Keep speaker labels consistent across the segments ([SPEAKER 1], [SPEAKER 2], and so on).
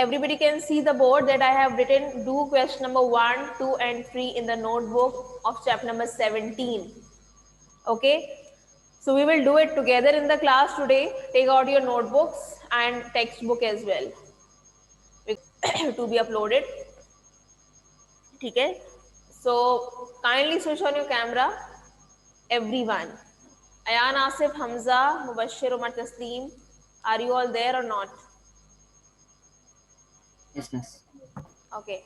[SPEAKER 1] Everybody can see the board that I have written. Do question number 1, 2 and 3 in the notebook of chapter number 17. Okay. So we will do it together in the class today. Take out your notebooks and textbook as well to be uploaded. Okay. So kindly switch on your camera, everyone. Ayan, Asif, Hamza, Mubashir, Umar, Tasleem. Are you all there or not?
[SPEAKER 2] Yes, miss.
[SPEAKER 1] Okay.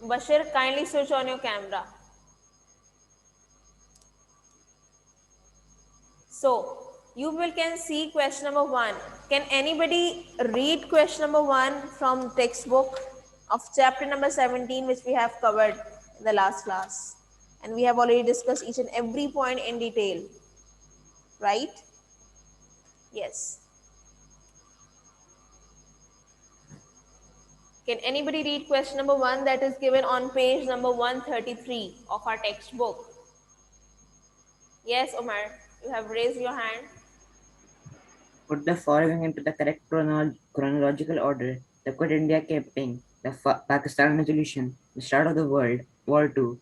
[SPEAKER 1] Mubashir, kindly switch on your camera. So you will can see question number 1. Can anybody read question number 1 from textbook of chapter number 17, which we have covered in the last class? And we have already discussed each and every point in detail, right? Yes. Can anybody read question number 1 that is given on page number 133 of our textbook? Yes, Omar, you have raised your hand.
[SPEAKER 2] Put the following into the correct chronological order: the Quit India campaign, the Pakistan resolution, the start of the World War II,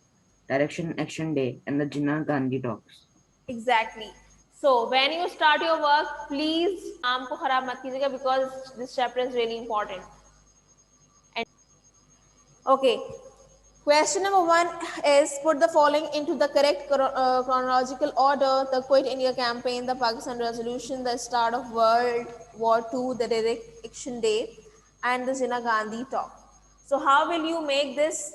[SPEAKER 2] Direction Action Day, and the Jinnah Gandhi talks.
[SPEAKER 1] Exactly. So when you start your work, please काम को खराब मत कीजिएगा because this chapter is really important. And okay, question number 1 is put the following into the correct chronological order: the Quit India campaign, the Pakistan resolution, the start of World War II, the Direct Action Day, and the Jinnah Gandhi talk. So how will you make this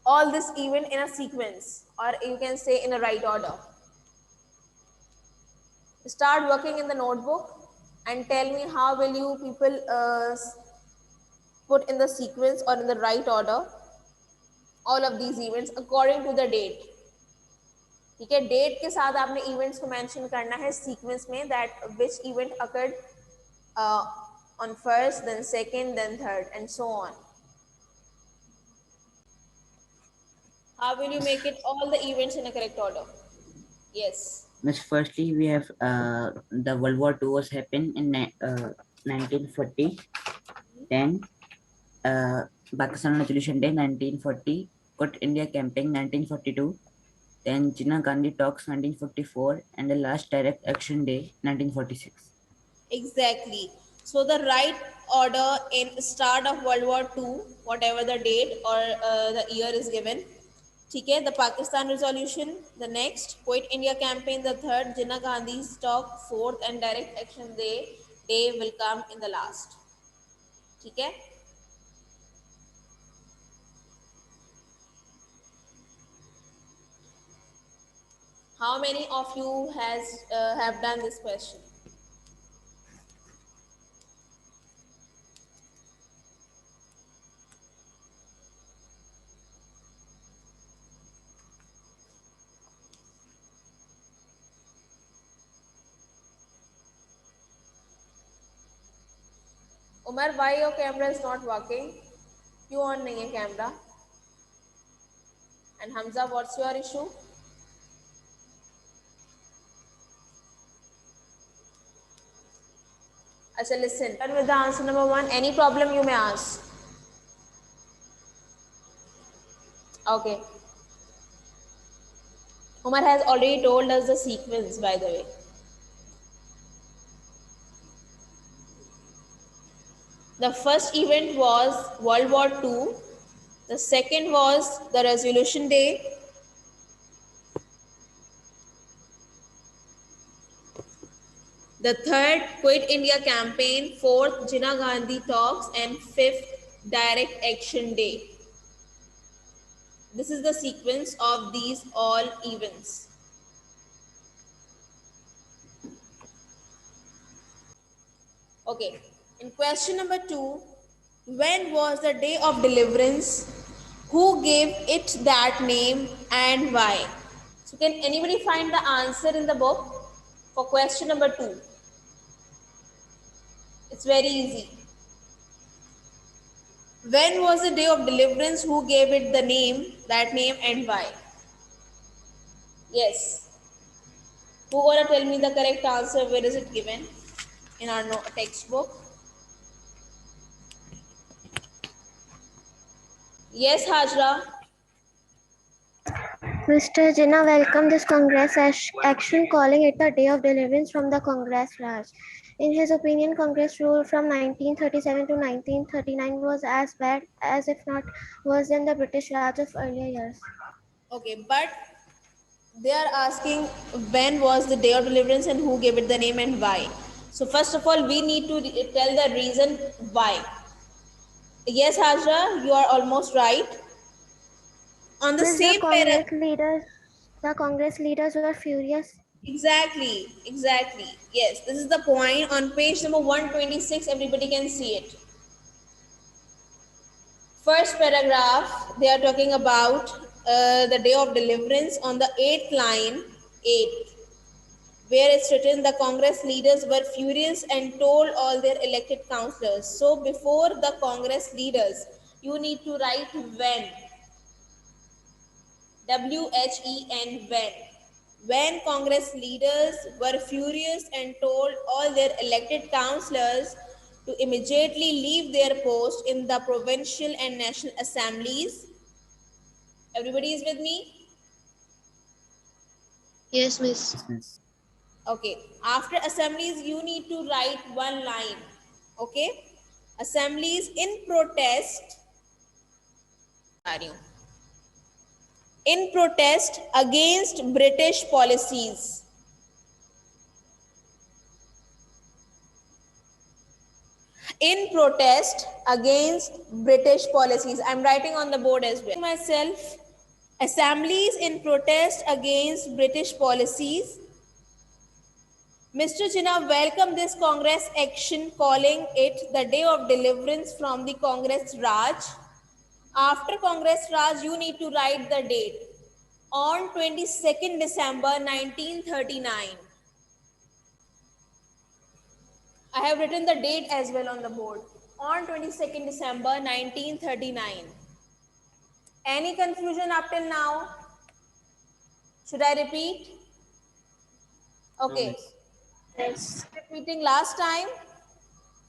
[SPEAKER 1] all this event in a sequence, or you can say in a right order? Start working in the notebook and tell me how will you people put in the sequence or in the right order all of these events according to the date. ठीक है, date के साथ आपने events को mention करना है sequence में, that which event occurred on first, then second, then third, and so on. How will you make it all the events in a correct order? Yes.
[SPEAKER 2] Miss, firstly, we have the World War II was happened in 1940. Then Pakistan Resolution Day 1940, Quit India Campaign 1942, then Jinnah Gandhi Talks 1944, and the last Direct Action Day 1946.
[SPEAKER 1] Exactly. So the right order in start of World War II, whatever the date or the year is given. ठीक है, the Pakistan resolution, the next, Quit India campaign, the third, Jinnah Gandhi's talk, fourth, and direct action day will come in the last. ठीक है? How many of you has have done this question? Umar, why your camera is not working? क्यों on नहीं है camera? And Hamza, what's your issue? Achha, listen. Start with the answer number 1. Any problem you may ask. Okay. Umar has already told us the sequence, by the way. The first event was World War II. The second was the Resolution Day. The third, Quit India campaign. Fourth, Jinnah Gandhi talks. And fifth, Direct Action Day. This is the sequence of these all events. Okay. In question number 2, when was the day of deliverance? Who gave it that name and why? So can anybody find the answer in the book for question number 2? It's very easy. When was the day of deliverance? Who gave it the name, that name, and why? Yes. Who gonna tell me the correct answer? Where is it given? in our textbook. Yes, Hajra.
[SPEAKER 3] Mr. Jinnah welcomed this Congress action, calling it the day of deliverance from the Congress Raj. In his opinion, Congress rule from 1937 to 1939 was as bad as, if not worse than, the British Raj of earlier years.
[SPEAKER 1] Okay, but they are asking when was the day of deliverance and who gave it the name and why. So first of all, we need to tell the reason why. Yes, Hajra, you are almost right. On the
[SPEAKER 3] Miss,
[SPEAKER 1] same paragraph.
[SPEAKER 3] The Congress leaders were furious.
[SPEAKER 1] Exactly. Yes, this is the point on page number 126. Everybody can see it. First paragraph, they are talking about the day of deliverance on the 8th line, 8, where it's written the Congress leaders were furious and told all their elected councillors. So before the Congress leaders, you need to write when. WHEN, when. When Congress leaders were furious and told all their elected councillors to immediately leave their post in the provincial and national assemblies. Everybody is with me?
[SPEAKER 3] Yes, Miss.
[SPEAKER 2] Yes, miss.
[SPEAKER 1] Okay. After assemblies, you need to write one line. Okay. Assemblies in protest. In protest against British policies. In protest against British policies. I'm writing on the board as well. Myself, assemblies in protest against British policies. Mr. Jinnah welcomed this Congress action, calling it the day of deliverance from the Congress Raj. After Congress Raj, you need to write the date. On 22nd December 1939. I have written the date as well on the board. On 22nd December 1939. Any confusion up till now? Should I repeat?
[SPEAKER 2] No,
[SPEAKER 1] Okay.
[SPEAKER 2] miss.
[SPEAKER 3] Yes.
[SPEAKER 1] Repeating last time.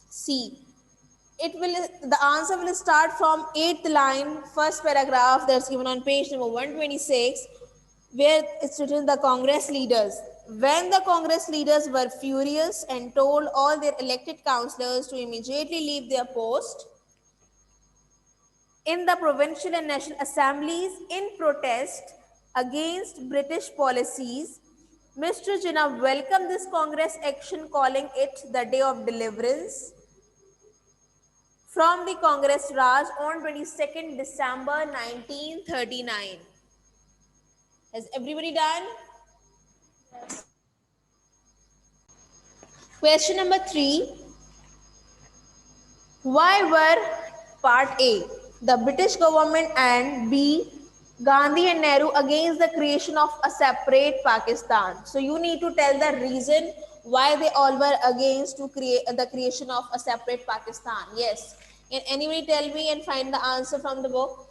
[SPEAKER 1] C. The answer will start from 8th line, first paragraph that's given on page number 126, where it's written the Congress leaders. When the Congress leaders were furious and told all their elected councillors to immediately leave their post in the provincial and national assemblies in protest against British policies, Mr. Jinnah welcomed this Congress action, calling it the day of deliverance from the Congress Raj on 22nd December 1939. Has everybody done? Question number 3. Why were part A, the British government, and B, Gandhi and Nehru against the creation of a separate Pakistan? So you need to tell the reason why they all were against to create the creation of a separate Pakistan. Yes. Can anybody tell me and find the answer from the book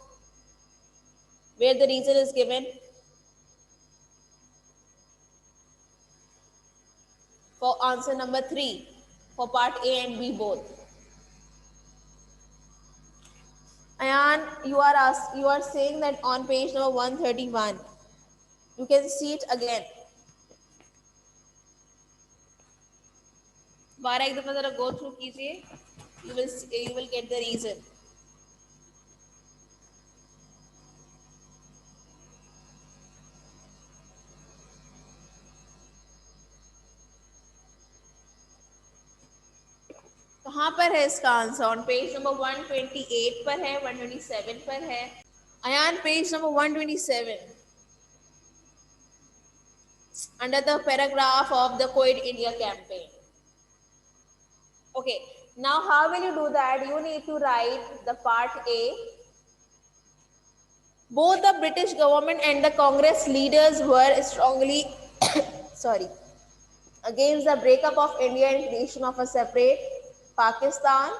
[SPEAKER 1] where the reason is given? For answer number 3, for part A and B both. Ayan, you are saying that on page number 131. You can see it again. बारह एक दफा जरा go through कीजिए. You will get the reason. कहाँ पर है इसका answer? On page number 128 पर है, 127 पर है. अयान page number 127 under the paragraph of the Quit India campaign. Okay, now how will you do that? You need to write the part A. Both the British government and the Congress leaders were strongly sorry against the breakup of India and creation of a separate Pakistan.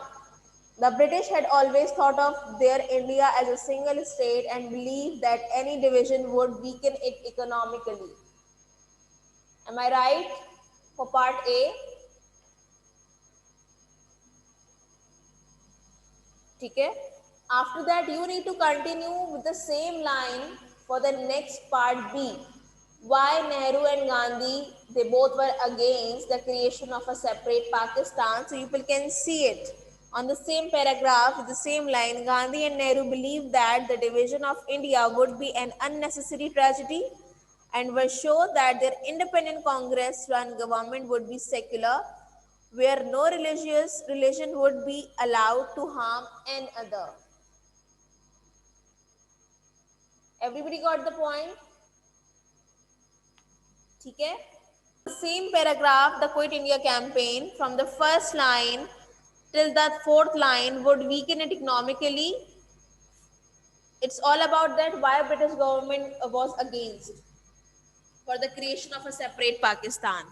[SPEAKER 1] The British had always thought of their India as a single state and believed that any division would weaken it economically. Am I right for part A? ठीक है. After that, you need to continue with the same line for the next part B. Why Nehru and Gandhi, they both were against the creation of a separate Pakistan. So people can see it on the same paragraph with the same line. Gandhi and Nehru believed that the division of India would be an unnecessary tragedy and were sure that their independent Congress run government would be secular, where no religious relation would be allowed to harm another. Everybody got the point? ठीक है? Same paragraph, the Quit India campaign, from the first line till the fourth line would weaken it economically. It's all about that why British government was against for the creation of a separate Pakistan.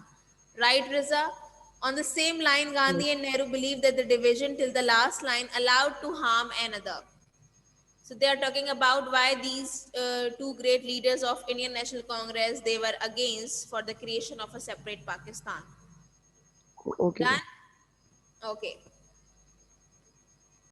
[SPEAKER 1] Right, Riza? On the same line, Gandhi and Nehru believed that the division till the last line allowed to harm another. So they are talking about why these two great leaders of Indian National Congress, they were against for the creation of a separate Pakistan.
[SPEAKER 4] Okay.
[SPEAKER 1] Done? Okay.